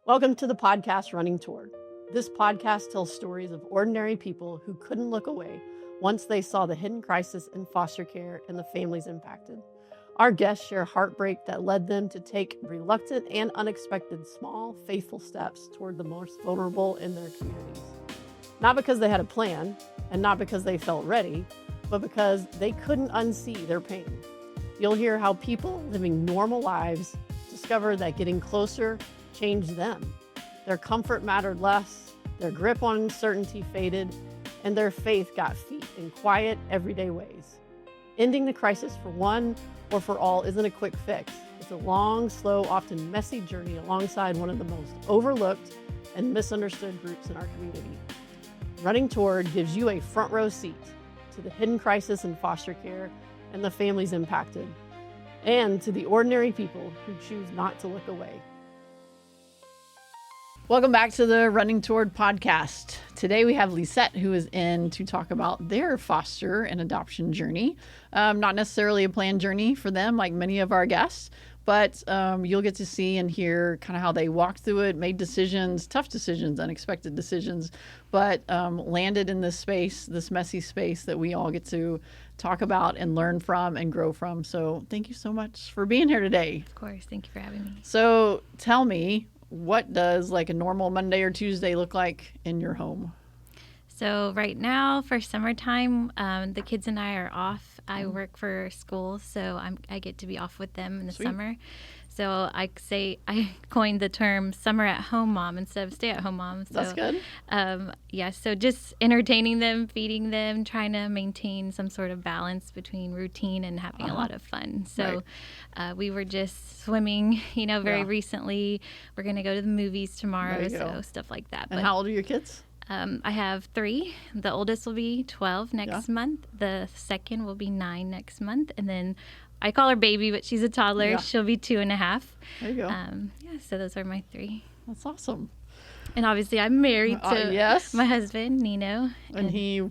Welcome to the podcast Running Toward. This podcast tells stories of ordinary people who couldn't look away once they saw the hidden crisis in foster care and the families impacted. Our guests share heartbreak that led them to take reluctant and unexpected small, faithful steps toward the most vulnerable in their communities. Not because they had a plan, and not because they felt ready, but because they couldn't unsee their pain. You'll hear how people living normal lives discovered that getting closer changed them. Their comfort mattered less, their grip on uncertainty faded, and their faith got feet in quiet, everyday ways. Ending the crisis for one or for all isn't a quick fix. It's a long, slow, often messy journey alongside one of the most overlooked and misunderstood groups in our community. Running Toward gives you a front row seat to the hidden crisis in foster care and the families impacted, and to the ordinary people who choose not to look away. Welcome back to the Running Toward podcast. Today we have Lisette, who is in to talk about their foster and adoption journey. Not necessarily a planned journey for them like many of our guests, but you'll get to see and hear kind of how they walked through it, made decisions, tough decisions, unexpected decisions, but landed in this space, this messy space that we all get to talk about and learn from and grow from. So thank you so much for being here today. Of course. Thank you for having me. So tell me, what does like a normal Monday or Tuesday look like in your home? So right now for summertime, the kids and I are off. I work for school, so I get to be off with them in the summer. So I coined the term summer at home mom instead of stay at home mom. So, that's good. So just entertaining them, feeding them, trying to maintain some sort of balance between routine and having a lot of fun. So we were just swimming, very recently. We're going to go to the movies tomorrow, so stuff like that. And how old are your kids? I have 3. The oldest will be 12 next month. The second will be 9 next month. And then I call her baby, but she's a toddler. Yeah. She'll be 2.5. There you go. So those are my 3. That's awesome. And obviously I'm married to my husband, Nino. And he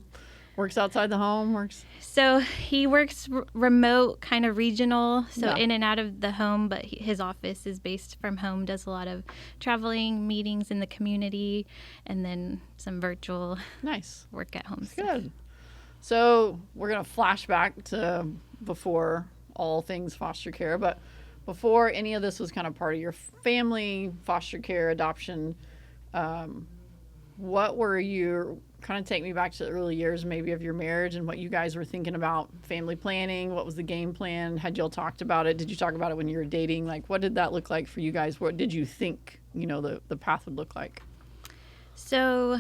works outside the home? So he works remote, kind of regional, in and out of the home, but his office is based from home, does a lot of traveling, meetings in the community, and then some virtual work at home stuff. Good. So we're going to flash back to before all things foster care, but before any of this was kind of part of your family, foster care, adoption, what were your, kind of take me back to the early years maybe of your marriage and what you guys were thinking about family planning. What was the game plan? Had y'all talked about it? Did you talk about it when you were dating? Like, what did that look like for you guys? What did you think, the path would look like? So,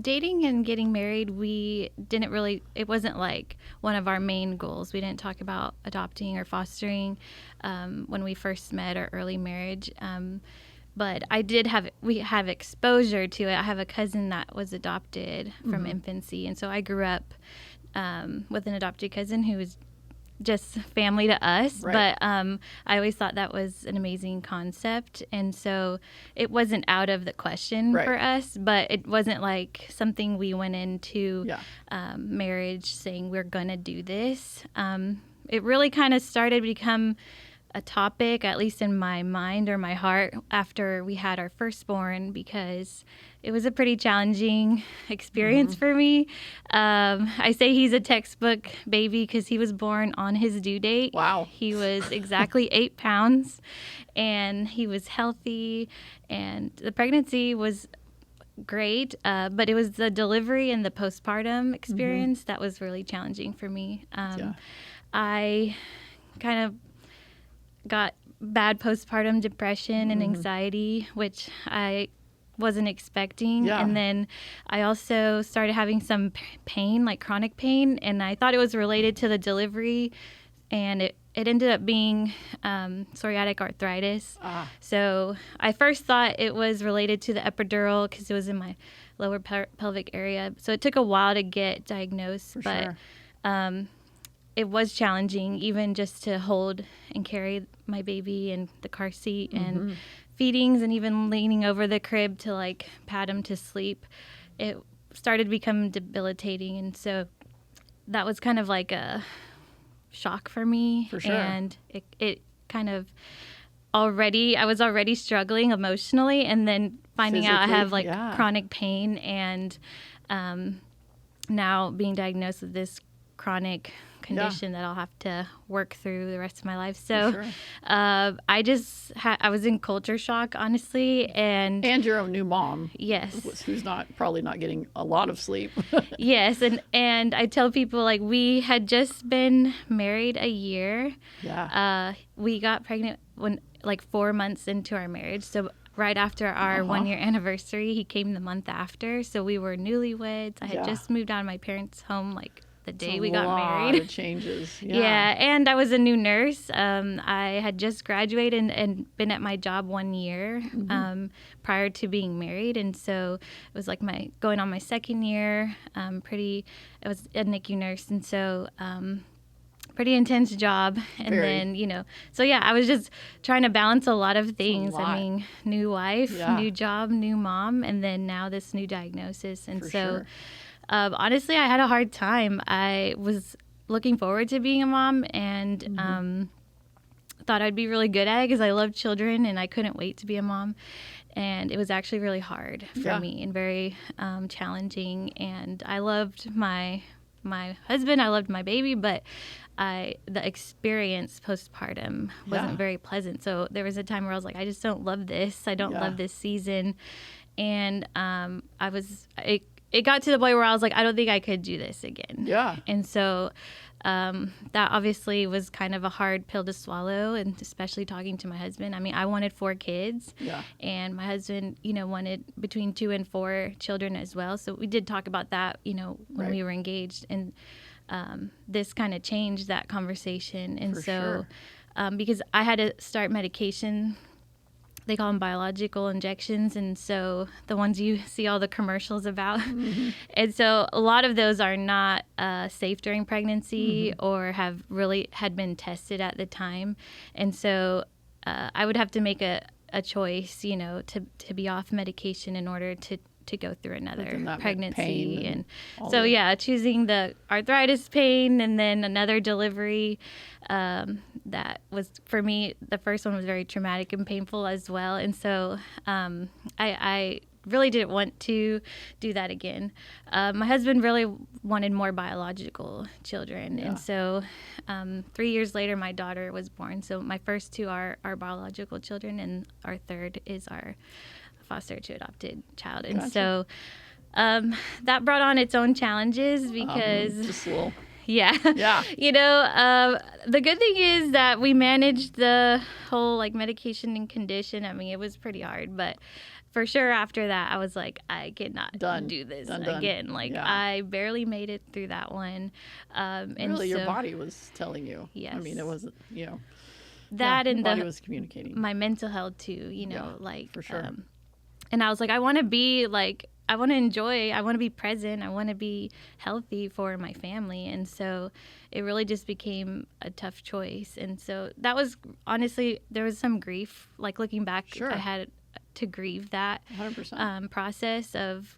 dating and getting married, it wasn't like one of our main goals. We didn't talk about adopting or fostering when we first met or early marriage. But we have exposure to it. I have a cousin that was adopted from infancy. And so I grew up with an adopted cousin who was just family to us. Right. But I always thought that was an amazing concept. And so it wasn't out of the question for us, but it wasn't like something we went into marriage saying we're going to do this. It really kind of started to become a topic, at least in my mind or my heart, after we had our firstborn, because it was a pretty challenging experience for me. I say he's a textbook baby because he was born on his due date. Wow. He was exactly 8 pounds, and he was healthy, and the pregnancy was great, but it was the delivery and the postpartum experience that was really challenging for me. I kind of got bad postpartum depression and anxiety, which I wasn't expecting. Yeah. And then I also started having some pain, like chronic pain, and I thought it was related to the delivery, and it ended up being psoriatic arthritis. So I first thought it was related to the epidural because it was in my lower pelvic area. So it took a while to get diagnosed, but it was challenging, even just to hold and carry my baby in the car seat and feedings, and even leaning over the crib to like pat him to sleep. It started to become debilitating, and so that was kind of like a shock for me. For sure. And it kind of I was already struggling emotionally, and then finding out I have like yeah. chronic pain, and now being diagnosed with this chronic condition that I'll have to work through the rest of my life. So sure. I was in culture shock, honestly. And your own new mom. Yes. Who's probably not getting a lot of sleep. Yes. And I tell people, like, we had just been married a year. Yeah. We got pregnant when like 4 months into our marriage. So right after our 1 year anniversary, he came the month after. So we were newlyweds. I had just moved out of my parents' home like the day we got married. A lot of changes. Yeah, and I was a new nurse. I had just graduated and been at my job 1 year prior to being married, and so it was like going on my second year. It was a NICU nurse, and so pretty intense job. And then so yeah, I was just trying to balance a lot of things. I mean, new wife, new job, new mom, and then now this new diagnosis, and sure. Honestly, I had a hard time. I was looking forward to being a mom, and thought I'd be really good at it because I love children and I couldn't wait to be a mom. And it was actually really hard for me and very challenging. And I loved my husband, I loved my baby, but the experience postpartum wasn't very pleasant. So there was a time where I was like, I just don't love this. I don't love this season. And it got to the point where I was like, I don't think I could do this again. Yeah. And so that obviously was kind of a hard pill to swallow, and especially talking to my husband. I mean, I wanted 4 kids. Yeah. And my husband, wanted between 2 and 4 children as well. So we did talk about that, when we were engaged. And this kind of changed that conversation. And because I had to start medication. They call them biological injections, and so the ones you see all the commercials about. And so a lot of those are not safe during pregnancy or had been tested at the time. And so I would have to make a choice, to be off medication in order to go through another pregnancy. And so, choosing the arthritis pain and then another delivery, that was, for me, the first one was very traumatic and painful as well. And so I really didn't want to do that again. My husband really wanted more biological children. Yeah. And so 3 years later, my daughter was born. So my first 2 are biological children, and our third is our foster to adopted child. And so that brought on its own challenges because just a little. Yeah. The good thing is that we managed the whole like medication and condition. I mean, it was pretty hard, but for sure after that I was like, I cannot do this again. Like I barely made it through that one. And really, your body was telling you. Yes. I mean, it wasn't, that and the body was communicating. My mental health too, like for sure. And I was like, I want to be like, I want to enjoy, I want to be present, I want to be healthy for my family. And so it really just became a tough choice. And so that was, honestly, there was some grief, like looking back, I had to grieve that 100%. Process of,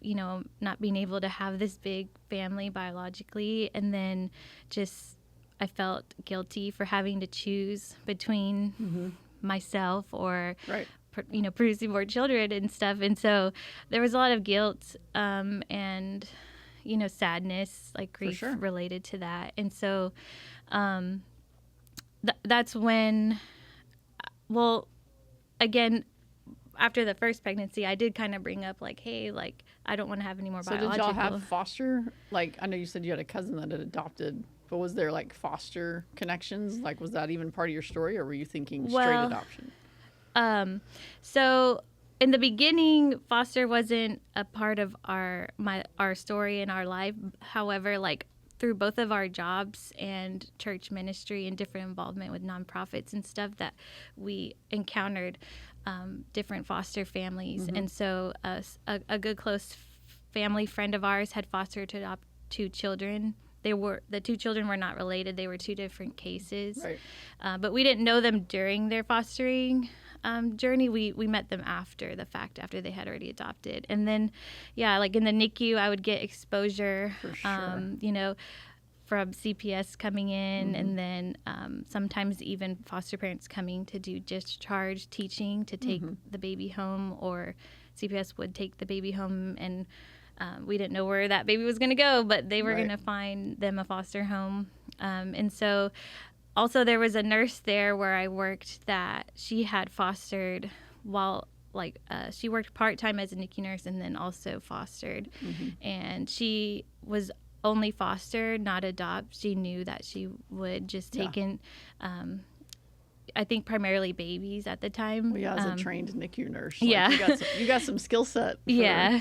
not being able to have this big family biologically. And then just, I felt guilty for having to choose between myself or producing more children and stuff. And so there was a lot of guilt and sadness, like grief related to that. And so that's when, again, after the first pregnancy, I did kind of bring up like, hey, like, I don't want to have any more biological. So did y'all have foster? Like, I know you said you had a cousin that had adopted, but was there like foster connections? Like, was that even part of your story, or were you thinking straight adoption? So in the beginning, foster wasn't a part of our story in our life. However, like through both of our jobs and church ministry and different involvement with nonprofits and stuff, that we encountered different foster families. And so a good close family friend of ours had fostered to adopt 2 children. The 2 children were not related. They were 2 different cases. Right. But we didn't know them during their fostering journey. We met them after the fact, after they had already adopted. And then, like in the NICU, I would get exposure. For sure. from CPS coming in, and then sometimes even foster parents coming to do discharge teaching to take the baby home, or CPS would take the baby home, and we didn't know where that baby was going to go, but they were going to find them a foster home. And so also there was a nurse there where I worked that she had fostered while she worked part-time as a NICU nurse and then also fostered. And she was only fostered, not adopt. She knew that she would just take in, I think primarily babies at the time. Well, as a trained NICU nurse, you got some skill set.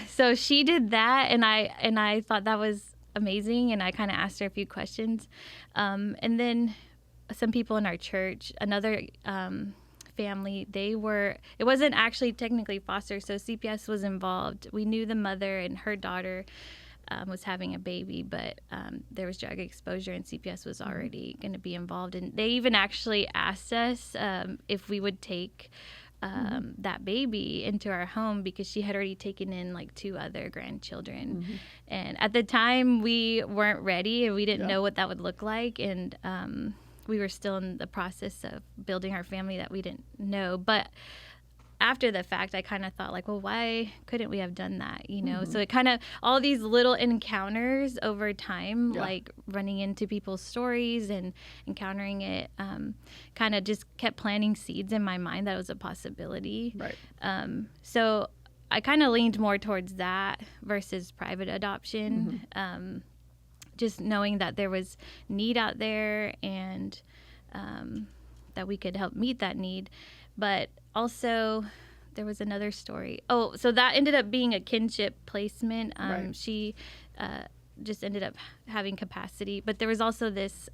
So she did that, and I thought that was amazing, and I kind of asked her a few questions, and then some people in our church, another family, it wasn't actually technically foster, so CPS was involved. We knew the mother and her daughter was having a baby, but there was drug exposure, and CPS was already going to be involved. And they even actually asked us if we would take that baby into our home, because she had already taken in 2 other grandchildren. And at the time, we weren't ready, and we didn't know what that would look like. And we were still in the process of building our family that we didn't know. But after the fact, I kind of thought well, why couldn't we have done that? So it kind of, all these little encounters over time, like running into people's stories and encountering it, kind of just kept planting seeds in my mind that it was a possibility. So I kind of leaned more towards that versus private adoption, just knowing that there was need out there, and that we could help meet that need. But also, there was another story. Oh, so that ended up being a kinship placement. She just ended up having capacity. But there was also this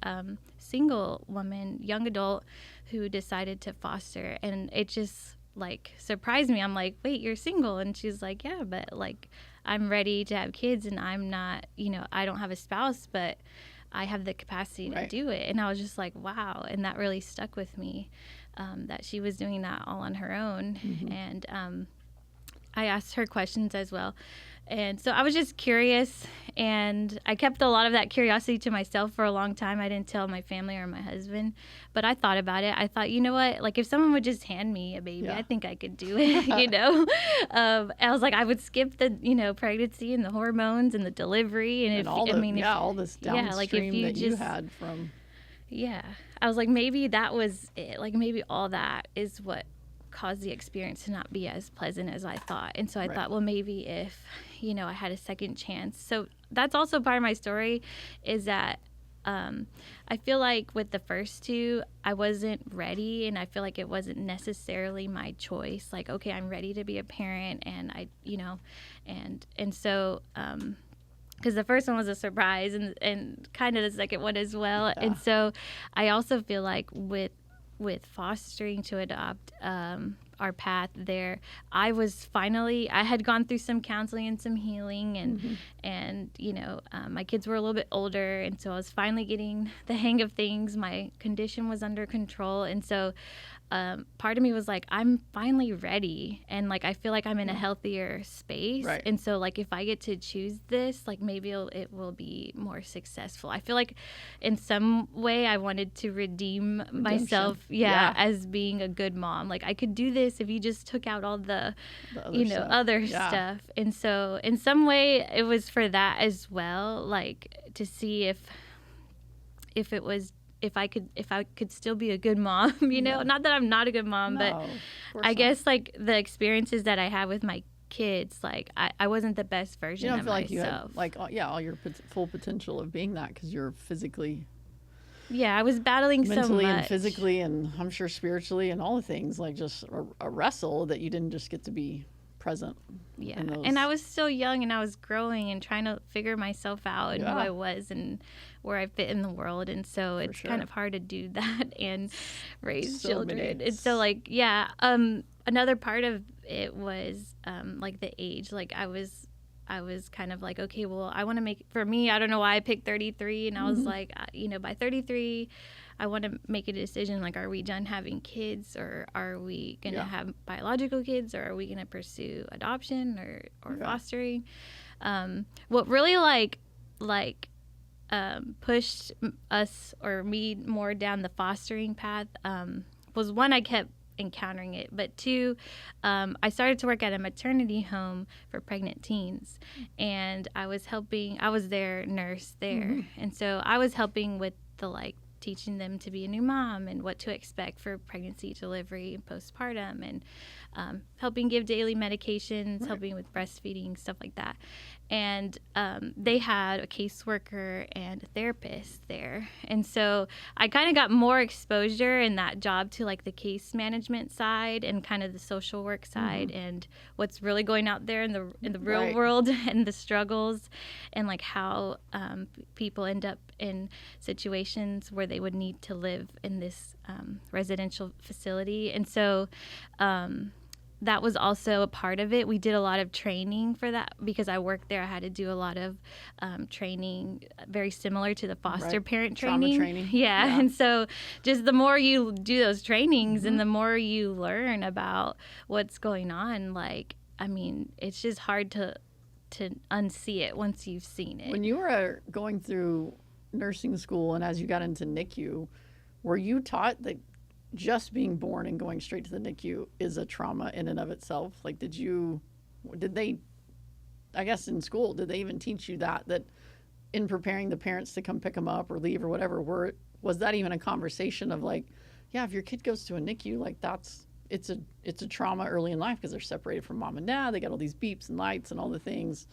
single woman, young adult, who decided to foster. And it just, surprised me. I'm like, wait, you're single? And she's like, yeah, but, I'm ready to have kids, and I'm not, I don't have a spouse, but I have the capacity to do it. And I was just like, wow. And that really stuck with me. That she was doing that all on her own. And I asked her questions as well. And so I was just curious, and I kept a lot of that curiosity to myself for a long time. I didn't tell my family or my husband, but I thought about it. I thought, you know what, if someone would just hand me a baby, I think I could do it, I was like, I would skip the, pregnancy and the hormones and the delivery. And all this downstream that you had from... I was like, maybe that was it. Maybe all that is what caused the experience to not be as pleasant as I thought. And so I thought, well, maybe if, I had a second chance. So that's also part of my story, is that I feel like with the first 2, I wasn't ready, and I feel like it wasn't necessarily my choice. Okay, I'm ready to be a parent, and I, and so... because the first one was a surprise, and kind of the second one as well. And so I also feel like with fostering to adopt, our path there, I had gone through some counseling and some healing, and my kids were a little bit older, and so I was finally getting the hang of things. My condition was under control, and so part of me was like, I'm finally ready, and I feel like I'm in a healthier space, and so if I get to choose this, maybe it will be more successful. I feel like in some way I wanted to redeem myself as being a good mom. I could do this if you just took out all the other stuff. And so in some way it was for that as well, to see if it was, if I could still be a good mom, not that I'm not a good mom, but I guess the experiences that I had with my kids, I wasn't the best version of myself. You don't feel like you had all your full potential of being that, because you're physically, I was battling so much, mentally and physically, and I'm sure spiritually, and all the things, just a wrestle that you didn't just get to be present. And I was still young, and I was growing and trying to figure myself out, and who I was and where I fit in the world. And so it's kind of hard to do that and raise children. And so another part of it was the age. I was kind of okay, well, I want to make, for me, I don't know why I picked 33, and I was by 33 I want to make a decision, are we done having kids, or are we going to have biological kids, or are we going to pursue adoption or fostering? What really pushed us or me more down the fostering path was one, I kept encountering it, but two, I started to work at a maternity home for pregnant teens, and I was their nurse there, and so I was helping with the teaching them to be a new mom and what to expect for pregnancy, delivery, and postpartum, and helping give daily medications, helping with breastfeeding, stuff like that. And they had a caseworker and a therapist there. And so I kind of got more exposure in that job to the case management side and kind of the social work side and what's really going out there in the real world and the struggles and how people end up in situations where they would need to live in this residential facility. And so that was also a part of it. We did a lot of training for that because I worked there. I had to do a lot of training very similar to the foster parent training. Trauma training. Yeah. And so just the more you do those trainings and the more you learn about what's going on, it's just hard to unsee it once you've seen it. When you were going through nursing school and as you got into NICU, were you taught that just being born and going straight to the NICU is a trauma in and of itself? Did they, I guess in school, did they even teach you that in preparing the parents to come pick them up or leave or whatever, was that even a conversation of if your kid goes to a NICU, it's a trauma early in life because they're separated from mom and dad, they got all these beeps and lights and all the things.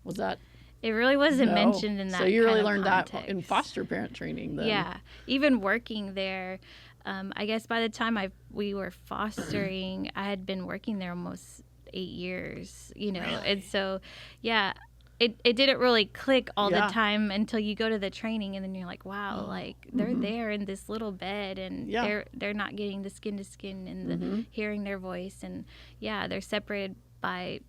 Was that? It really wasn't mentioned in that. So you really learned context. That in foster parent training then. Yeah. Even working there, I guess by the time we were fostering, I had been working there almost 8 years, Really? And so, yeah, it didn't really click all the time until you go to the training and then you're like, wow, they're there in this little bed and they're not getting the skin to skin and the hearing their voice. And they're separated by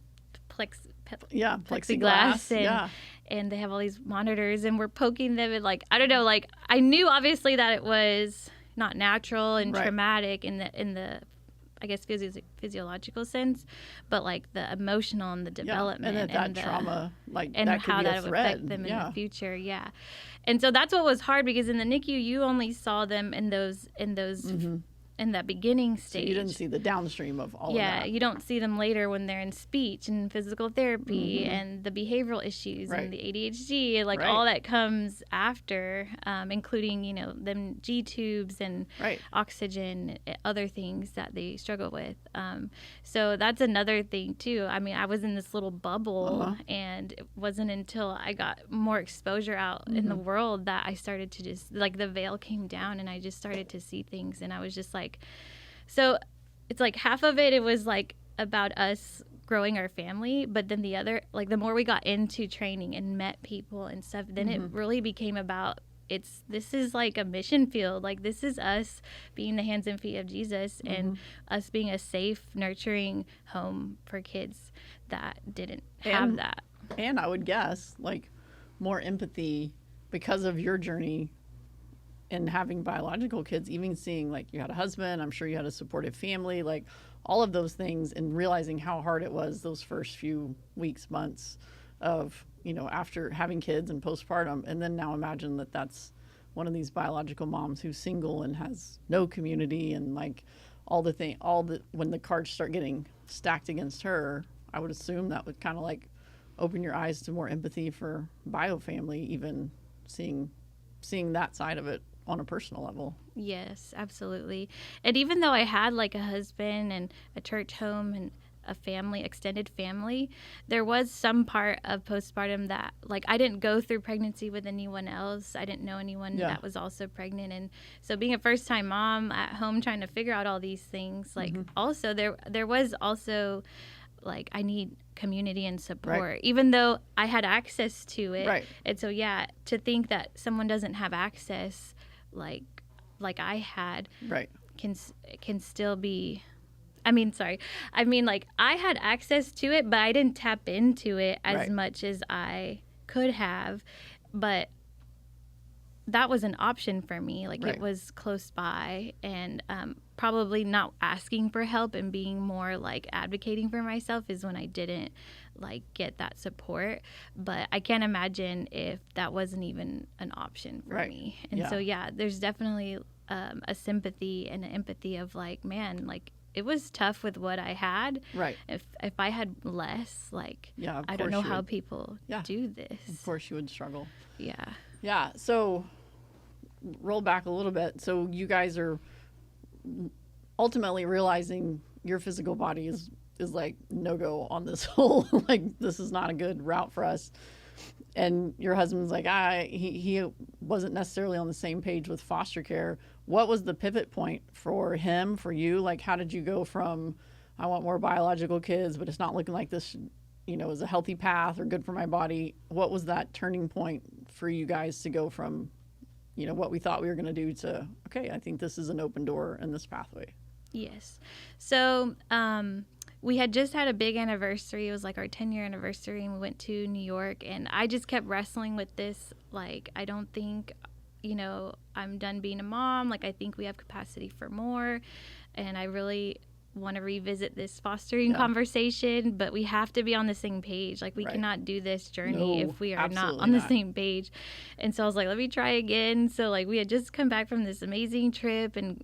plexiglass and they have all these monitors and we're poking them and I don't know, I knew obviously that it was not natural and traumatic in the I guess physiological sense, but the emotional and the development and that trauma and that how that would affect them in the future. And so that's what was hard because in the NICU you only saw them in those in that beginning stage. So you didn't see the downstream of all of that. You don't see them later when they're in speech and physical therapy and the behavioral issues and the ADHD, all that comes after, including, them G-tubes and oxygen, other things that they struggle with. So that's another thing too. I mean, I was in this little bubble and it wasn't until I got more exposure out in the world that I started to just, the veil came down and I just started to see things and I was just so it's half of it was about us growing our family, but then the other, the more we got into training and met people and stuff, then it really became about this is a mission field. This is us being the hands and feet of Jesus and us being a safe, nurturing home for kids that didn't have that. And I would guess more empathy because of your journey and having biological kids, even seeing you had a husband, I'm sure you had a supportive family, all of those things, and realizing how hard it was those first few weeks, months of, after having kids and postpartum. And then now imagine that that's one of these biological moms who's single and has no community and when the cards start getting stacked against her, I would assume that would kind of open your eyes to more empathy for bio family, even seeing that side of it on a personal level. Yes, absolutely. And even though I had a husband and a church home and a family, extended family, there was some part of postpartum that I didn't go through pregnancy with anyone else. I didn't know anyone that was also pregnant. And so being a first time mom at home trying to figure out all these things, also there was also I need community and support, even though I had access to it. And so, to think that someone doesn't have access like I had can still be, I had access to it, but I didn't tap into it as much as I could have. But that was an option for me. Like Right. it was close by, and probably not asking for help and being more like advocating for myself is when I didn't like get that support. But I can't imagine if that wasn't even an option for Right. me. And Yeah. so, yeah, there's definitely a sympathy and an empathy of like, man, like it was tough with what I had. Right. If I had less, like, Yeah, of I don't course know you how would. people Yeah. do this. Of course you would struggle. Yeah. Yeah. So roll back a little bit. So you guys are ultimately realizing your physical body is like no go on this whole, like, this is not a good route for us. And your husband's like, he wasn't necessarily on the same page with foster care. What was the pivot point for him, for you? Like, how did you go from, I want more biological kids, but it's not looking like this, is a healthy path or good for my body? What was that turning point for you guys to go from, what we thought we were going to do to, okay, I think this is an open door in this pathway? Yes. So, we had just had a big anniversary. It was like our 10-year anniversary, and we went to New York, and I just kept wrestling with this. Like, I don't think, I'm done being a mom. Like, I think we have capacity for more, and I really want to revisit this fostering conversation, but we have to be on the same page. Like, we cannot do this journey if we are not on the same page. And so I was like, let me try again. So, like, we had just come back from this amazing trip, and,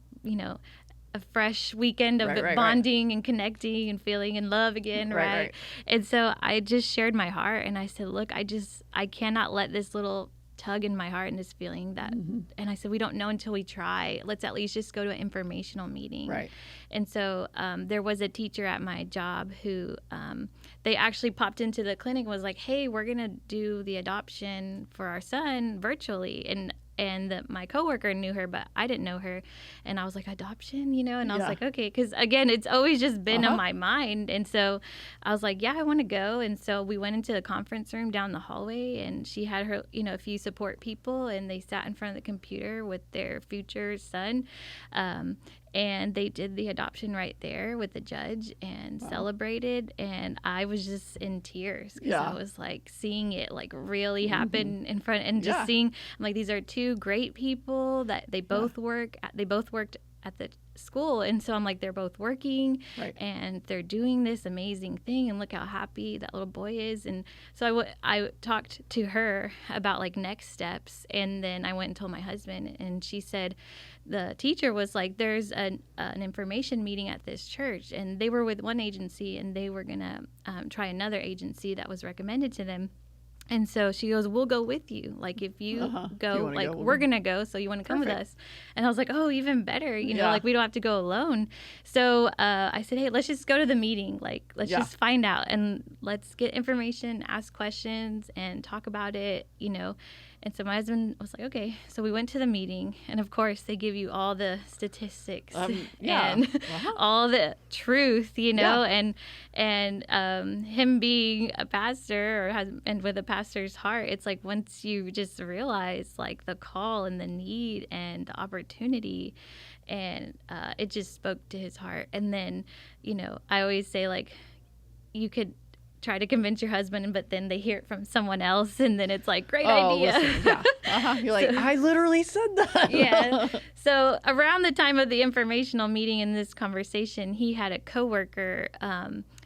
a fresh weekend of bonding and connecting and feeling in love again, right? And so I just shared my heart, and I said, look, I cannot let this little tug in my heart and this feeling that, and I said, we don't know until we try. Let's at least just go to an informational meeting. Right. And so there was a teacher at my job who they actually popped into the clinic and was like, hey, we're going to do the adoption for our son virtually. And my coworker knew her, but I didn't know her. And I was like, adoption, and I was like, okay. Because, again, it's always just been on my mind. And so I was like, yeah, I want to go. And so we went into the conference room down the hallway, and she had her, a few support people, and they sat in front of the computer with their future son. And they did the adoption right there with the judge and celebrated. And I was just in tears because I was like seeing it like really happen in front, and just seeing, I'm like, these are two great people that they both worked at the school. And so I'm like, they're both working and they're doing this amazing thing, and look how happy that little boy is. And so I talked to her about like next steps, and then I went and told my husband, and she said, the teacher was like, there's an information meeting at this church, and they were with one agency, and they were gonna try another agency that was recommended to them. And so she goes, we'll go with you. Like, if you go, like, we're going to go. So you want to come with us? And I was like, oh, even better. Like, we don't have to go alone. So I said, hey, let's just go to the meeting. Like, let's just find out, and let's get information, ask questions, and talk about it, And so my husband was like, okay. So we went to the meeting, and of course they give you all the statistics and all the truth, and him being a pastor and with a pastor's heart, it's like once you just realize like the call and the need and the opportunity, and it just spoke to his heart. And then, I always say, like, you could try to convince your husband, but then they hear it from someone else, and then it's like, great idea. Listen, You're like, I literally said that. So around the time of the informational meeting in this conversation, he had a coworker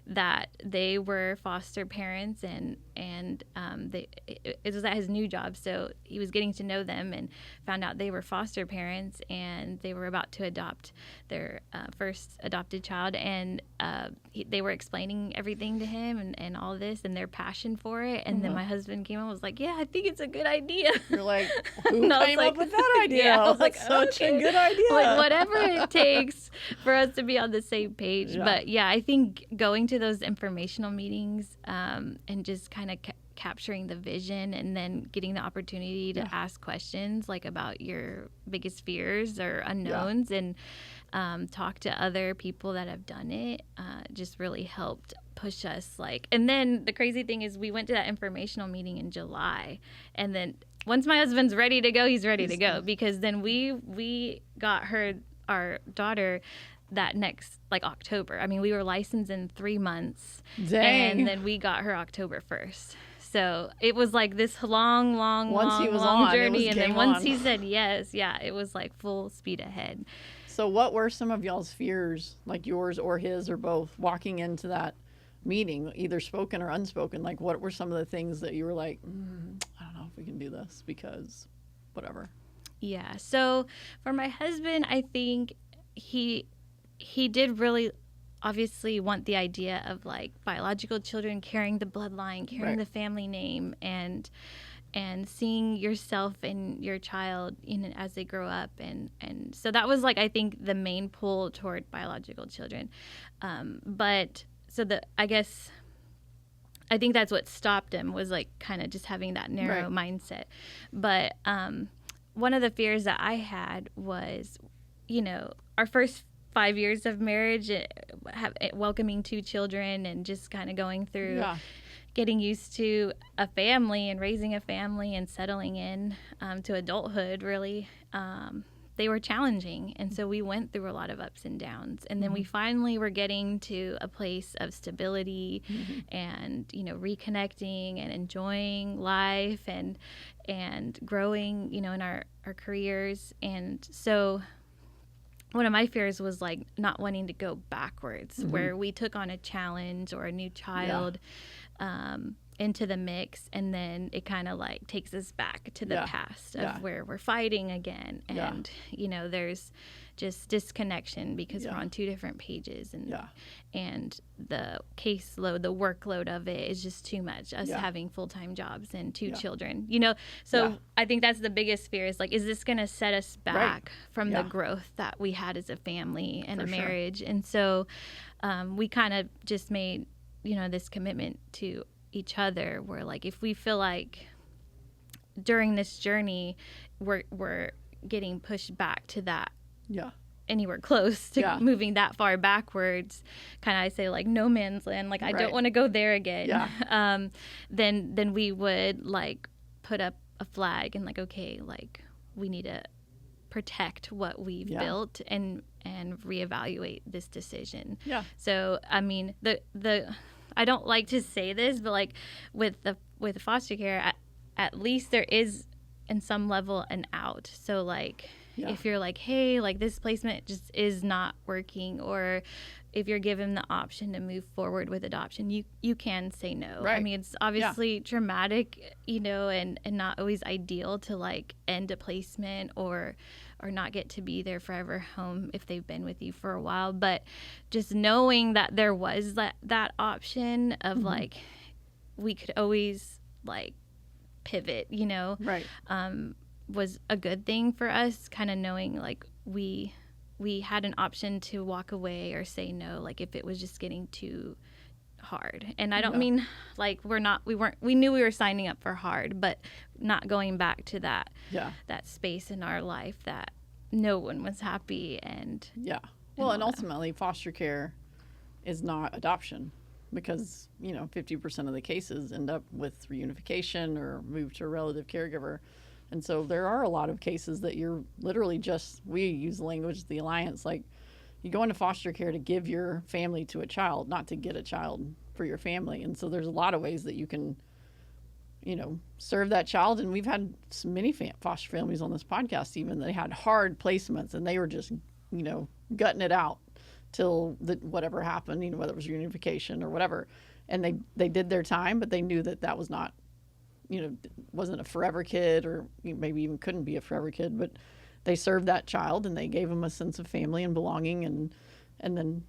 that they were foster parents, and it was at his new job, so he was getting to know them and found out they were foster parents, and they were about to adopt their first adopted child, and they were explaining everything to him and all this and their passion for it. And then my husband came and was like, yeah, I think it's a good idea. You're like, who came up with that idea? I was like, such a good idea. Like, whatever it takes for us to be on the same page. But yeah, I think going to those informational meetings and just kind of capturing the vision, and then getting the opportunity to ask questions like about your biggest fears or unknowns, and talk to other people that have done it, just really helped push us. Like, and then the crazy thing is, we went to that informational meeting in July, and then once my husband's ready to go, he's ready to go, because then we got our daughter that next, like, October. I mean, we were licensed in 3 months. Dang. And then we got her October 1st. So it was like this long journey. And then once he said yes, it was like full speed ahead. So what were some of y'all's fears, like yours or his or both, walking into that meeting, either spoken or unspoken? Like, what were some of the things that you were like, I don't know if we can do this because whatever? Yeah. So for my husband, I think he did really obviously want the idea of like biological children, carrying the bloodline, carrying the family name, and seeing yourself and your child, as they grow up. And so that was like, I think, the main pull toward biological children. But so I think that's what stopped him, was like kind of just having that narrow mindset. But one of the fears that I had was, our first 5 years of marriage, welcoming 2 children and just kind of going through getting used to a family and raising a family and settling in to adulthood, really. They were challenging. And so we went through a lot of ups and downs. And then we finally were getting to a place of stability and, reconnecting and enjoying life and growing, in our careers. And so one of my fears was like not wanting to go backwards, where we took on a challenge or a new child into the mix, and then it kind of like takes us back to the past of where we're fighting again. And, there's just disconnection because we're on 2 different pages, and the caseload, the workload of it is just too much, us having full-time jobs and 2 children, So I think that's the biggest fear, is like, is this going to set us back from the growth that we had as a family and a marriage? And so we kind of just made, this commitment to each other, where like, if we feel like during this journey we're getting pushed back to that anywhere close to moving that far backwards, kind of, I say, like, no man's land, like I don't want to go there again, then we would like put up a flag and like, okay, like we need to protect what we've built and reevaluate this decision. So I mean, the I don't like to say this, but like with foster care, at least there is in some level an out. So like if you're like, hey, like this placement just is not working, or if you're given the option to move forward with adoption, you can say no. I mean, it's obviously traumatic, and not always ideal to like end a placement or not get to be their forever home if they've been with you for a while. But just knowing that there was that option of like, we could always like pivot, was a good thing for us, kind of knowing like we had an option to walk away or say no, like if it was just getting too hard. And I don't mean like we knew we were signing up for hard, but not going back to that space in our life that no one was happy. And and ultimately foster care is not adoption, because 50% of the cases end up with reunification or move to a relative caregiver. And so there are a lot of cases that you're literally just, we use the language, the alliance, like you go into foster care to give your family to a child, not to get a child for your family. And so there's a lot of ways that you can, serve that child. And we've had many foster families on this podcast, even, that had hard placements and they were just, gutting it out till whatever happened, whether it was reunification or whatever. And they did their time, but they knew that was not, wasn't a forever kid, or maybe even couldn't be a forever kid, but they served that child and they gave them a sense of family and belonging. And then,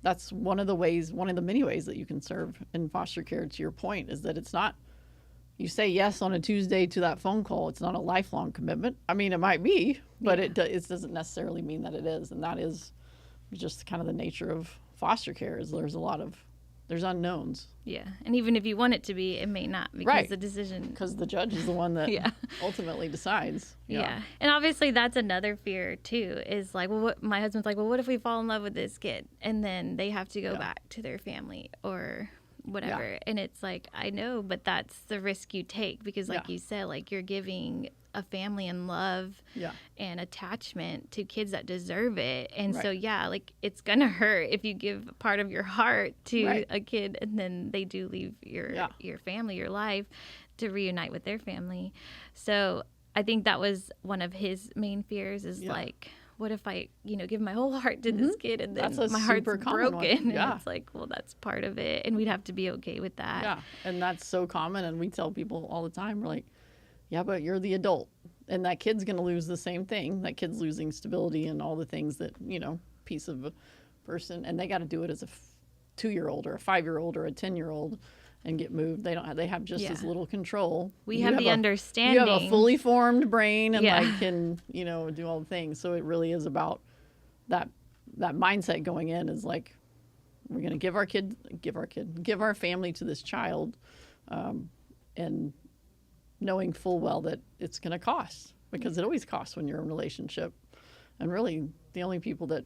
that's one of the many ways that you can serve in foster care, to your point, is that it's not, you say yes on a Tuesday to that phone call. It's not a lifelong commitment. I mean, it might be, but it doesn't necessarily mean that it is. And that is just kind of the nature of foster care, is there's unknowns. Yeah. And even if you want it to be, it may not, because the decision, because the judge is the one that ultimately decides. Yeah. And obviously that's another fear too, is like, well, my husband's like, well, what if we fall in love with this kid and then they have to go back to their family, or whatever. And it's like, I know, but that's the risk you take because like you said, like you're giving a family and love and attachment to kids that deserve it. And so, like it's going to hurt if you give part of your heart to a kid and then they do leave your family, your life to reunite with their family. So I think that was one of his main fears is like, what if I, give my whole heart to this kid and then my heart's broken? And it's like, well, that's part of it. And we'd have to be okay with that. Yeah. And that's so common. And we tell people all the time, we're like, yeah, but you're the adult. And that kid's going to lose the same thing. That kid's losing stability and all the things that, piece of a person. And they got to do it as a 2-year-old or a 5-year-old or a 10-year-old and get moved. They have just as little control. We have the understanding. You have a fully formed brain and can, do all the things. So it really is about that mindset going in is like, we're going to give our family to this child. And knowing full well that it's going to cost because it always costs when you're in a relationship. And really the only people that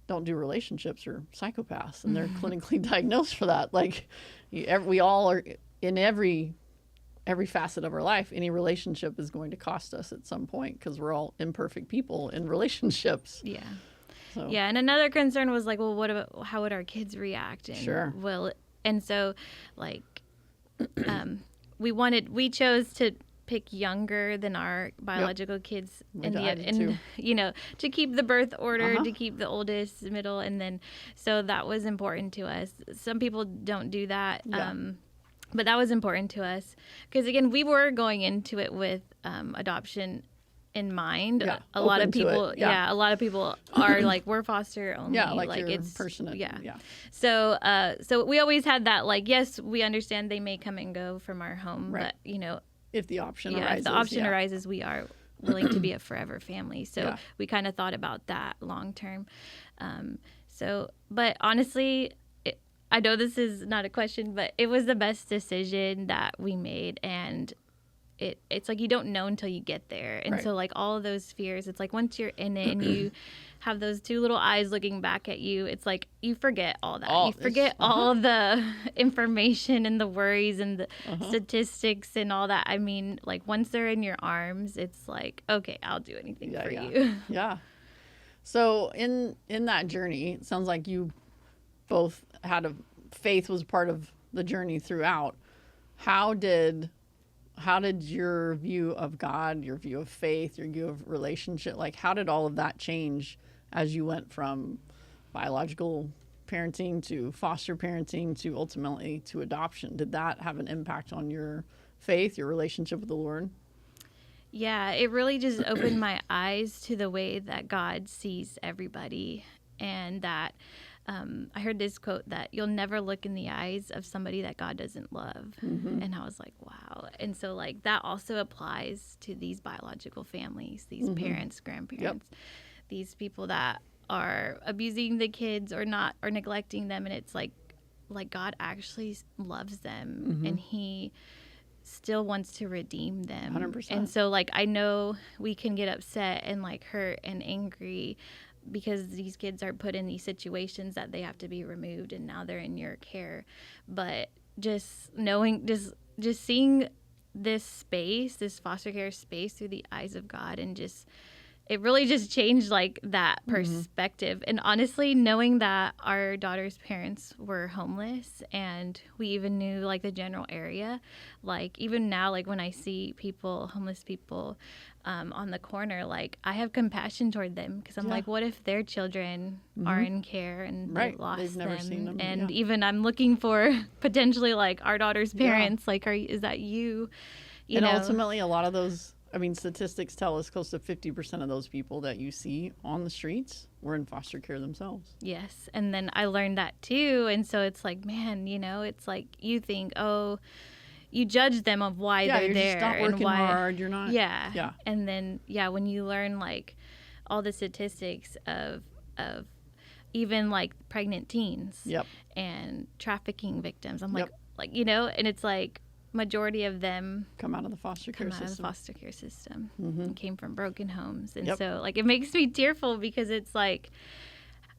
don't do relationships are psychopaths and they're clinically diagnosed for that. Like we all are in every facet of our life. Any relationship is going to cost us at some point because we're all imperfect people in relationships. Yeah. So. Yeah. And another concern was like, well, what about how would our kids react? And and so like, we chose to pick younger than our biological kids to keep the birth order, to keep the oldest, middle, and then so that was important to us. Some people don't do that, but that was important to us because again, we were going into it with adoption in mind. A lot of people are like, we're foster only. Yeah, like you're it's person. So we always had that, like, yes, we understand they may come and go from our home, but if the option arises. If the option arises, we are willing to be a forever family. So we kind of thought about that long term. But honestly, I know this is not a question, but it was the best decision that we made. And it's like you don't know until you get there. And so like all of those fears, it's like once you're in it and you have those two little eyes looking back at you, it's like you forget all that. You forget all the information and the worries and the statistics and all that. I mean, like once they're in your arms, it's like, okay, I'll do anything for you. Yeah. So in that journey, it sounds like you both had faith was part of the journey throughout. How did your view of God, your view of faith, your view of relationship, like how did all of that change as you went from biological parenting to foster parenting to ultimately to adoption? Did that have an impact on your faith, your relationship with the Lord? Yeah, it really just opened my eyes to the way that God sees everybody and that I heard this quote that you'll never look in the eyes of somebody that God doesn't love. And I was like, wow. And so like that also applies to these biological families, these parents, grandparents, these people that are abusing the kids or not, or neglecting them. And it's like God actually loves them and he still wants to redeem them. 100%. And so like, I know we can get upset and like hurt and angry because these kids are put in these situations that they have to be removed and now they're in your care. But just knowing, just seeing this space, this foster care space through the eyes of God and just, it really just changed like that perspective. And honestly, knowing that our daughter's parents were homeless and we even knew like the general area, like even now, like when I see homeless people on the corner, like I have compassion toward them because I'm like, what if their children are in care and they lost They've never seen them. And even I'm looking for potentially like our daughter's parents, like, is that you? You know? Ultimately, a lot of those, I mean, statistics tell us close to 50% of those people that you see on the streets were in foster care themselves. Yes. And then I learned that too. And so it's like, man, it's like you think, oh, you judge them of why they're there. You're just not working hard. You're not. Yeah. Yeah. And then, when you learn like all the statistics of even like pregnant teens and trafficking victims, I'm like, and it's like, majority of them come out of the foster care system and came from broken homes. And so like it makes me tearful because it's like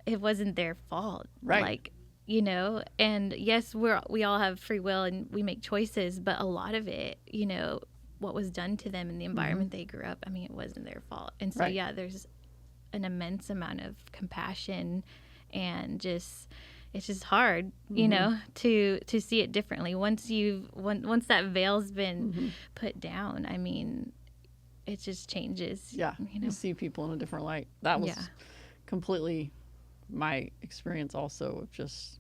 it wasn't their fault. Right. Like, you know, and yes, we all have free will and we make choices, but a lot of it, you know, what was done to them in the environment they grew up, I mean, it wasn't their fault. And so, yeah, there's an immense amount of compassion, and it's just hard, you know, to see it differently. Once that veil's been put down, I mean, it just changes. Yeah, you know? You see people in a different light. That was completely my experience also of just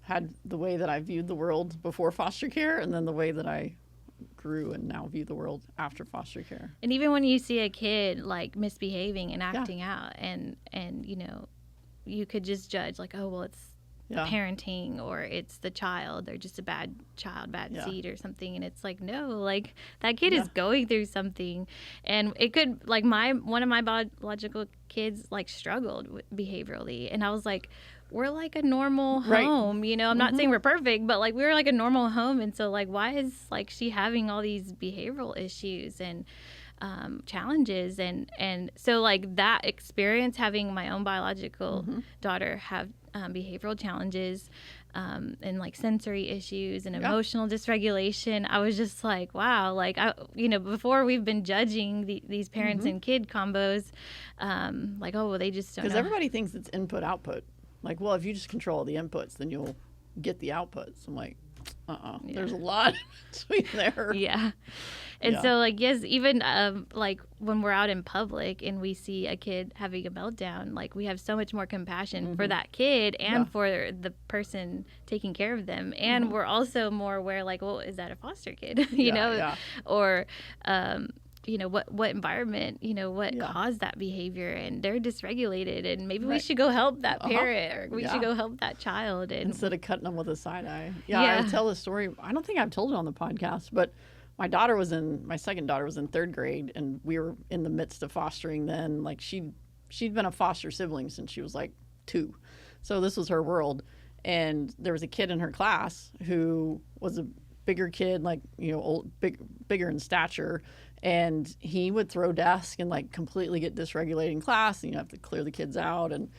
had the way that I viewed the world before foster care, and then the way that I grew and now view the world after foster care. And even when you see a kid like misbehaving and acting out, and you know, you could just judge like, oh, well, it's parenting, or it's the child, they're just a bad child, bad seed or something. And it's like, no, like that kid is going through something, and it could, like, one of my biological kids like struggled behaviorally, and I was like, we're like a normal home, you know, I'm not saying we're perfect, but like we were like a normal home. And so like, why is like she having all these behavioral issues and challenges? And so like that experience, having my own biological daughter have behavioral challenges and like sensory issues and emotional dysregulation, I was just like, wow, like, you know, before we've been judging these parents and kid combos, like, oh, well, they just don't know. Because everybody thinks it's input output. Like, well, if you just control the inputs, then you'll get the outputs. I'm like, there's a lot between there. Yeah. And so, like, yes, even like when we're out in public and we see a kid having a meltdown, like we have so much more compassion for that kid and for the person taking care of them. And we're also more aware, like, well, is that a foster kid? you know, or, you know, what environment, you know, what caused that behavior, and they're dysregulated, and maybe we should go help that parent, or we should go help that child. And instead of cutting them with a side eye. I tell the story. I don't think I've told it on the podcast, but my second daughter was in 3rd grade, and we were in the midst of fostering then. Like she'd been a foster sibling since she was like 2. So this was her world. And there was a kid in her class who was a bigger kid, like, you know, bigger in stature. And he would throw desk and like completely get dysregulated in class, and you have to clear the kids out. And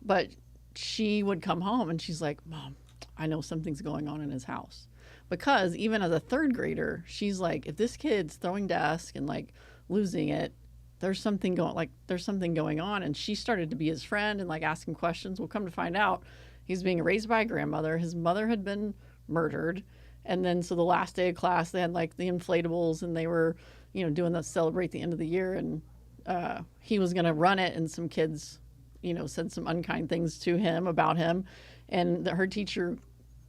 but she would come home and she's like, Mom, I know something's going on in his house. Because even as a 3rd grader, she's like, if this kid's throwing desk and like losing it, there's something going on. And she started to be his friend and like ask him questions. Well, come to find out, he's being raised by a grandmother. His mother had been murdered. And then so the last day of class, they had like the inflatables, and they were, you know, doing the celebrate the end of the year. And he was going to run it, and some kids, you know, said some unkind things to him about him. And her teacher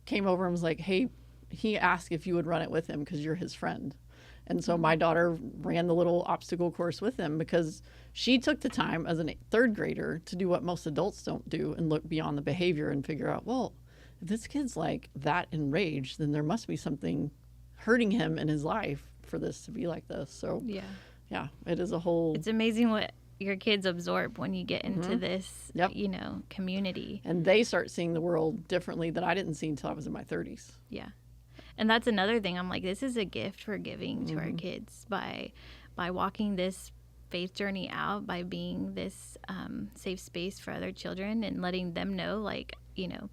came over and was like, hey, he asked if you would run it with him because you're his friend. And so my daughter ran the little obstacle course with him because she took the time as a 3rd grader to do what most adults don't do and look beyond the behavior and figure out, well, if this kid's like that enraged, then there must be something hurting him in his life for this to be like this. So yeah, it is a whole... It's amazing what your kids absorb when you get into this, you know, community. And they start seeing the world differently that I didn't see until I was in my 30s. Yeah. And that's another thing. I'm like, this is a gift for giving to our kids by walking this faith journey out, by being this safe space for other children and letting them know, like, you know,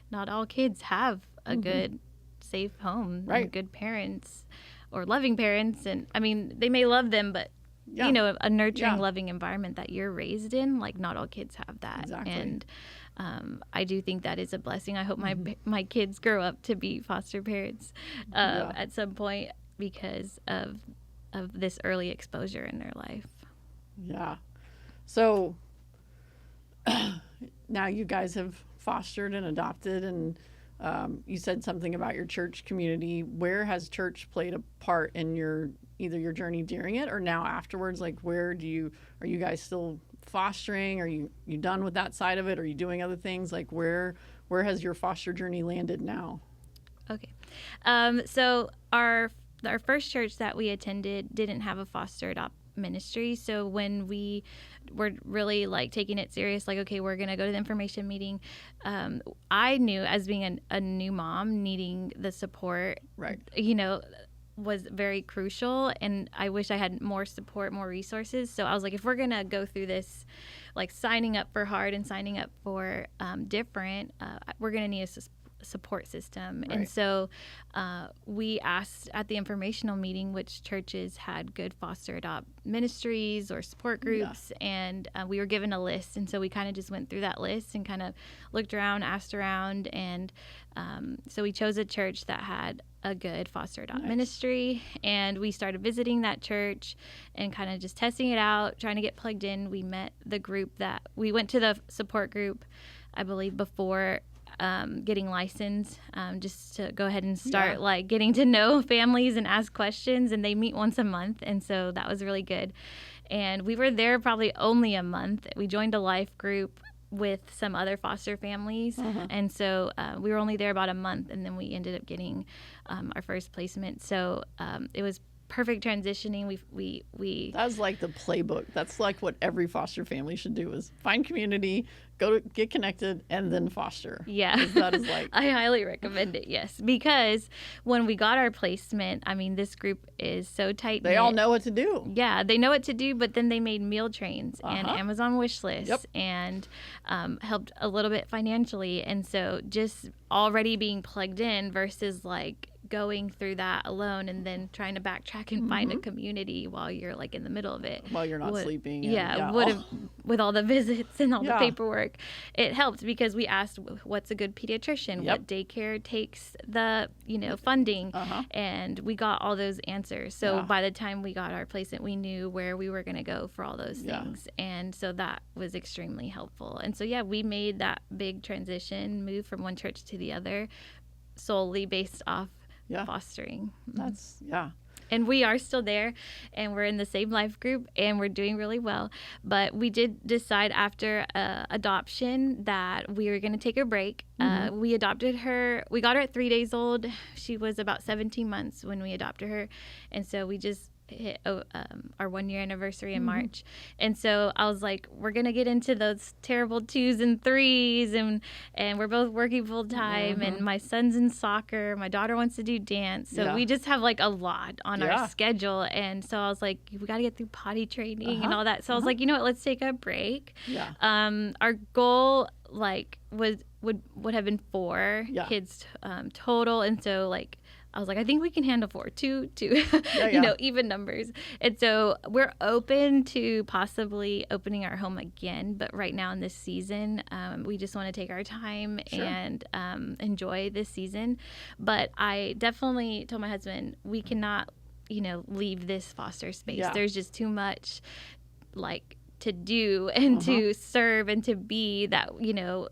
not all kids have a good, safe home, and good parents or loving parents. And I mean, they may love them, but you know, a nurturing, loving environment that you're raised in, like not all kids have that. Exactly. And I do think that is a blessing. I hope my kids grow up to be foster parents at some point because of this early exposure in their life. Yeah. So now you guys have fostered and adopted, and you said something about your church community. Where has church played a part in either your journey during it or now afterwards? Like, are you guys still fostering? Are you done with that side of it? Are you doing other things? Like, where has your foster journey landed now? Okay. So our first church that we attended didn't have a foster adopt ministry. So when we were really like taking it serious, like, okay, we're going to go to the information meeting. I knew, as being a new mom needing the support, right? You know, was very crucial, and I wish I had more support, more resources. So I was like, if we're gonna go through this, like signing up for hard and signing up for different, we're gonna need a support system. Right. And so we asked at the informational meeting which churches had good foster adopt ministries or support groups, and we were given a list. And so we kind of just went through that list and kind of looked around, asked around, and so we chose a church that had a good foster adopt ministry, and we started visiting that church and kind of just testing it out, trying to get plugged in. We met the group that we went to the support group, I believe, before getting licensed, just to go ahead and start like getting to know families and ask questions, and they meet once a month, and so that was really good. And we were there probably only a month. We joined a life group with some other foster families, and so we were only there about a month, and then we ended up getting our first placement. So it was perfect transitioning. We That's like the playbook. That's like what every foster family should do: is find community, go to get connected, and then foster. Yeah, that is like I highly recommend it. Yes, because when we got our placement, I mean, this group is so tight. They all know what to do. Yeah, they know what to do, but then they made meal trains and Amazon wish lists and helped a little bit financially, and so just already being plugged in versus like going through that alone and then trying to backtrack and find a community while you're like in the middle of it, while you're not sleeping. With all the visits and all the paperwork, it helped because we asked what's a good pediatrician, what daycare takes the funding, and we got all those answers. So by the time we got our placement, we knew where we were going to go for all those things, and so that was extremely helpful. And so we made that big transition, move from one church to the other, solely based off fostering. That's and we are still there, and we're in the same life group, and we're doing really well. But we did decide after adoption that we were going to take a break. We adopted her. We got her at 3 days old. She was about 17 months when we adopted her, and so we just hit our 1 year anniversary in March. And so I was like, we're gonna get into those terrible 2s and 3s, and we're both working full time, and my son's in soccer, my daughter wants to do dance, so we just have like a lot on our schedule. And so I was like, we got to get through potty training and all that. So I was like, you know what, let's take a break. Our goal would have been 4 kids total, and so like I was like, I think we can handle 4, 2, even numbers. And so we're open to possibly opening our home again. But right now in this season, we just want to take our time and enjoy this season. But I definitely told my husband, we cannot, leave this foster space. There's just too much, like, to do and to serve and to be that,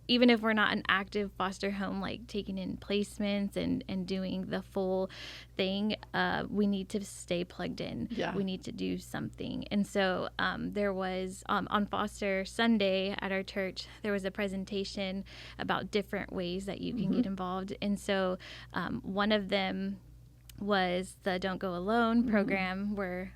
even if we're not an active foster home, like taking in placements and doing the full thing, we need to stay plugged in. We need to do something. And so there was on Foster Sunday at our church, there was a presentation about different ways that you can get involved. And so one of them was the Don't Go Alone program, where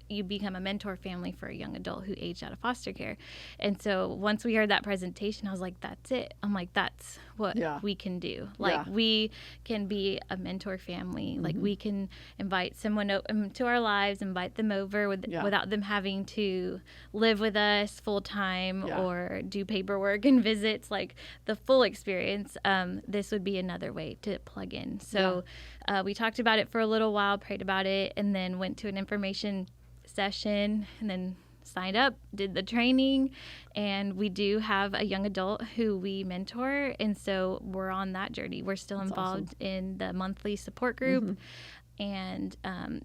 you become a mentor family for a young adult who aged out of foster care. And so once we heard that presentation, I was like, that's it. I'm like, that's what we can do. Like we can be a mentor family. Like we can invite someone to our lives, invite them over without them having to live with us full time or do paperwork and visits, like the full experience. This would be another way to plug in. So we talked about it for a little while, prayed about it, and then went to an information session and then signed up, did the training, and we do have a young adult who we mentor, and so we're on that journey. We're still involved in the monthly support group, and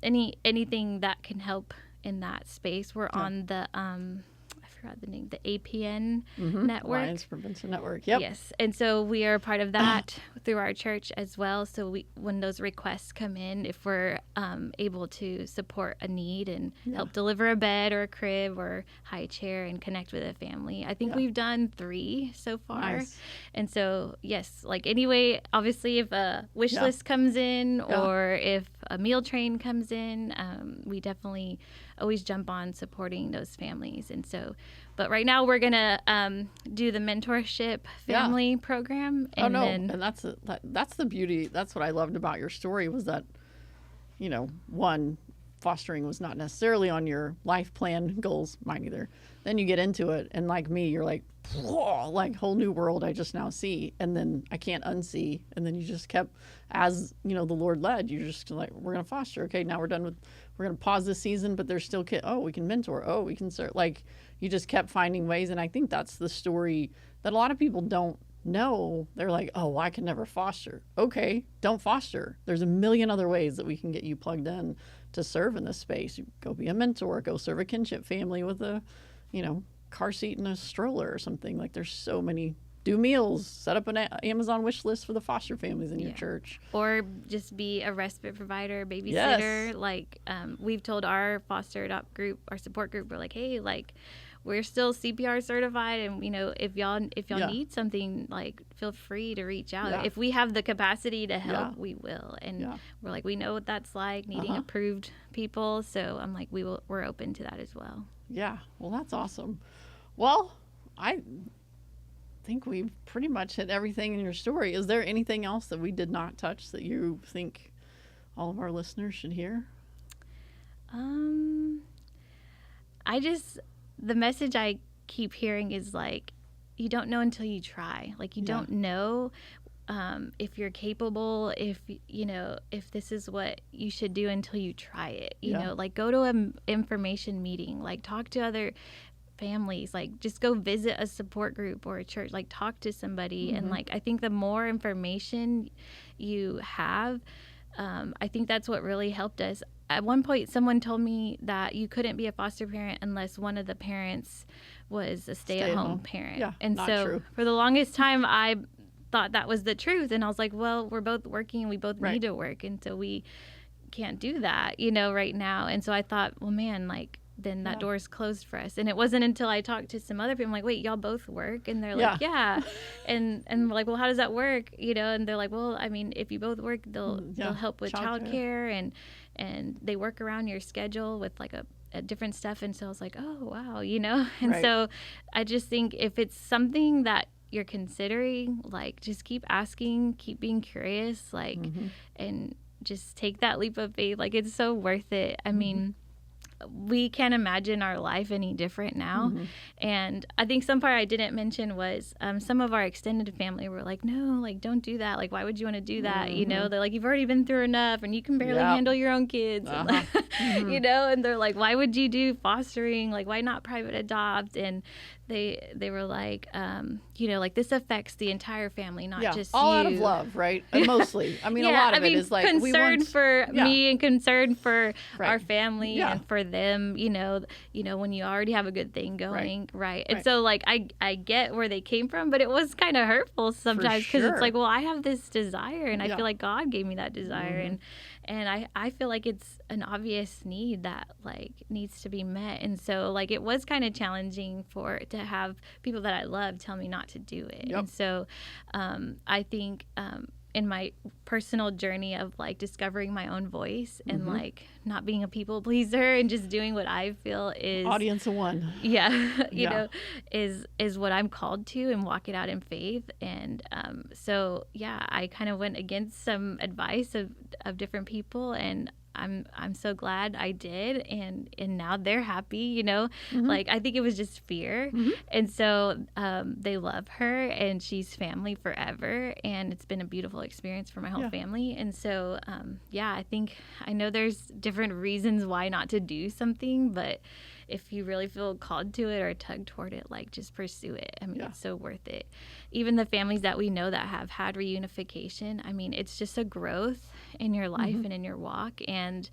anything that can help in that space. We're on the I forgot the name, the APN network. Alliance Prevention Network. Yes, and so we are part of that through our church as well. So when those requests come in, if we're able to support a need and help deliver a bed or a crib or high chair and connect with a family, I think we've done 3 so far. Nice. And so yes, like anyway, obviously if a wish list comes in or if a meal train comes in, we definitely always jump on supporting those families. And so, but right now we're gonna do the mentorship family program. And and that's the beauty. That's what I loved about your story, was that one, fostering was not necessarily on your life plan goals, mine either. Then you get into it, and like me, you're like, whoa, like whole new world I just now see, and then I can't unsee. And then you just kept, as the Lord led, you're just like, we're gonna foster. Okay, now we're gonna pause this season, but there's still kids. Oh, we can mentor. Oh, we can start. Like, you just kept finding ways, and I think that's the story that a lot of people don't know. They're like, oh, I can never foster. Okay, don't foster. There's a million other ways that we can get you plugged in to serve in this space. You go be a mentor, go serve a kinship family with a, car seat and a stroller or something. Like, there's so many. Do meals, set up an Amazon wish list for the foster families in your church. Or just be a respite provider, babysitter. Yes. Like, we've told our foster adopt group, our support group, we're like, hey, like, we're still CPR certified, and if y'all need something, like, feel free to reach out. Yeah. If we have the capacity to help, we will. And we're like, we know what that's like, needing approved people. So I'm like, we're open to that as well. Yeah. Well, that's awesome. Well, I think we've pretty much hit everything in your story. Is there anything else that we did not touch that you think all of our listeners should hear? The message I keep hearing is, like, you don't know until you try. Like, you don't know if you're capable, if this is what you should do until you try it. You know, like, go to an information meeting, like, talk to other families, like, just go visit a support group or a church, like, talk to somebody. And, like, I think the more information you have, I think that's what really helped us. At one point, someone told me that you couldn't be a foster parent unless one of the parents was a stay-at-home parent. Yeah, and not so true. For the longest time, I thought that was the truth. And I was like, well, we're both working and we both need to work. And so we can't do that, right now. And so I thought, well, man, like, then that door is closed for us. And it wasn't until I talked to some other people, I'm like, wait, y'all both work? And they're like, yeah. And we're like, well, how does that work? And they're like, well, I mean, if you both work, they'll help with childcare and they work around your schedule with, like, a different stuff. And so I was like, oh, wow, And so I just think if it's something that you're considering, like, just keep asking, keep being curious, like, and just take that leap of faith. Like, it's so worth it. I mean, we can't imagine our life any different now. And I think some part I didn't mention was some of our extended family were like, no, like, don't do that. Like, why would you want to do that? They're like, you've already been through enough and you can barely handle your own kids. And they're like, why would you do fostering? Like, why not private adopt? And they were like, like, this affects the entire family, not just all you. Out of love, right? And mostly. I mean, a lot of it is like concern for me and concern for our family Yeah. and for them. When you already have a good thing going, right? And so, like, I get where they came from, but it was kind of hurtful sometimes because it's like, well, I have this desire, and I feel like God gave me that desire, and I feel like it's an obvious need that, like, needs to be met. And so, like, it was kind of challenging to have people that I love tell me not to do it. And so I think in my personal journey of, like, discovering my own voice and, like, not being a people pleaser and just doing what I feel is audience of one. Is what I'm called to, and walk it out in faith. And I kind of went against some advice of different people, and I'm so glad I did, and now they're happy, like, I think it was just fear. And so they love her, and she's family forever, and it's been a beautiful experience for my whole family. And so I know there's different reasons why not to do something, but if you really feel called to it or tugged toward it, like, just pursue it. I mean, it's so worth it. Even the families that we know that have had reunification, I mean, it's just a growth in your life and in your walk. And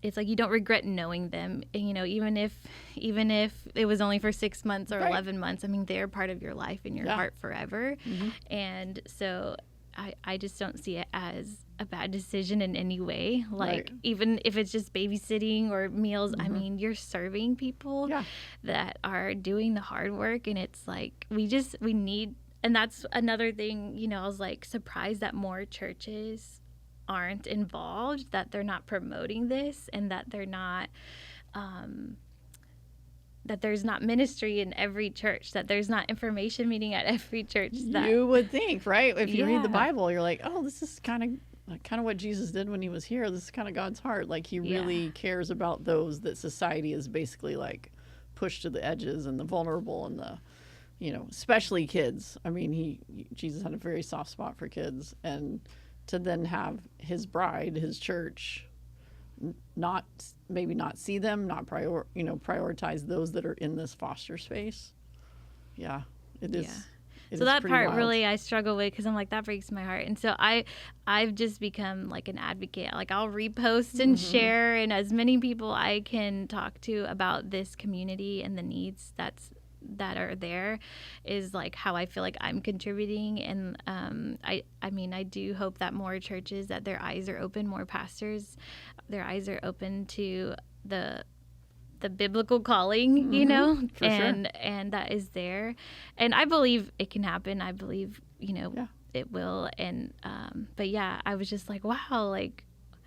it's like you don't regret knowing them. And, even if it was only for 6 months or 11 months, I mean, they're part of your life and your heart forever. And so I just don't see it as a bad decision in any way. Like, even if it's just babysitting or meals, I mean, you're serving people that are doing the hard work. And it's like, we need, and that's another thing, I was, like, surprised that more churches aren't involved, that they're not promoting this, and that they're not, that there's not ministry in every church, that there's not information meeting at every church. That you would think, right? If you read the Bible, you're like, oh, this is kind of kind of what Jesus did when he was here. This is kind of God's heart. Like, he really cares about those that society is basically like pushed to the edges, and the vulnerable, and the, especially kids. I mean, Jesus had a very soft spot for kids, and to then have his bride, his church, not see them, not prioritize those that are in this foster space. Yeah, it is. Yeah. So that part wild. Really I struggle with, because I'm like, that breaks my heart. And so I've just become like an advocate. Like, I'll repost and share, and as many people I can talk to about this community and the needs that are there is like how I feel like I'm contributing. And I mean, I do hope that more churches, that their eyes are open, more pastors, their eyes are open to the biblical calling, For sure. And that is there. And I believe it can happen. I believe, it will. And, but yeah, I was just like, wow, like,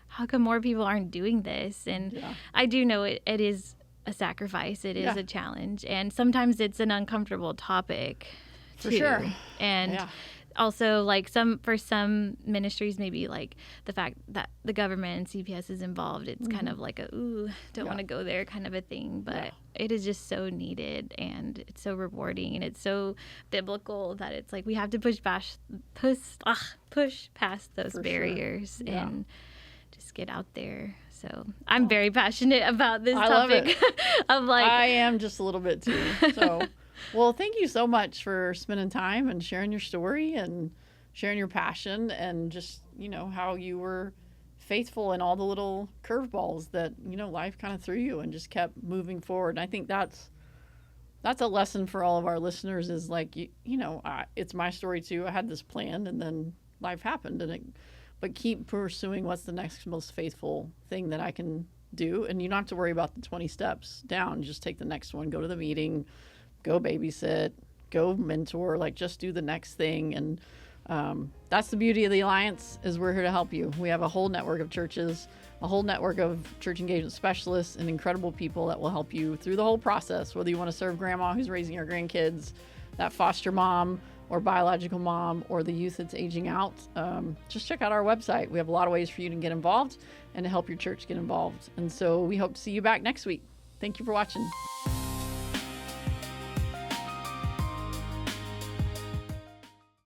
how come more people aren't doing this? And I do know it is a sacrifice. It is a challenge. And sometimes it's an uncomfortable topic too. For sure. And also, like, for some ministries, maybe like the fact that the government and CPS is involved, it's kind of like don't want to go there kind of a thing. But it is just so needed, and it's so rewarding, and it's so biblical that it's like we have to push past those barriers and just get out there. So I'm very passionate about this topic. Of like, I am just a little bit too. So. Well, thank you so much for spending time and sharing your story and sharing your passion, and just, how you were faithful in all the little curveballs that, life kind of threw you, and just kept moving forward. And I think that's a lesson for all of our listeners, is like, it's my story too. I had this plan, and then life happened, but keep pursuing what's the next most faithful thing that I can do. And you don't have to worry about the 20 steps down. Just take the next one, go to the meeting, go babysit, go mentor, like, just do the next thing. And that's the beauty of the Alliance, is we're here to help you. We have a whole network of churches, a whole network of church engagement specialists, and incredible people that will help you through the whole process, whether you want to serve grandma who's raising our grandkids, that foster mom or biological mom, or the youth that's aging out. Just check out our website. We have a lot of ways for you to get involved and to help your church get involved. And so we hope to see you back next week. Thank you for watching.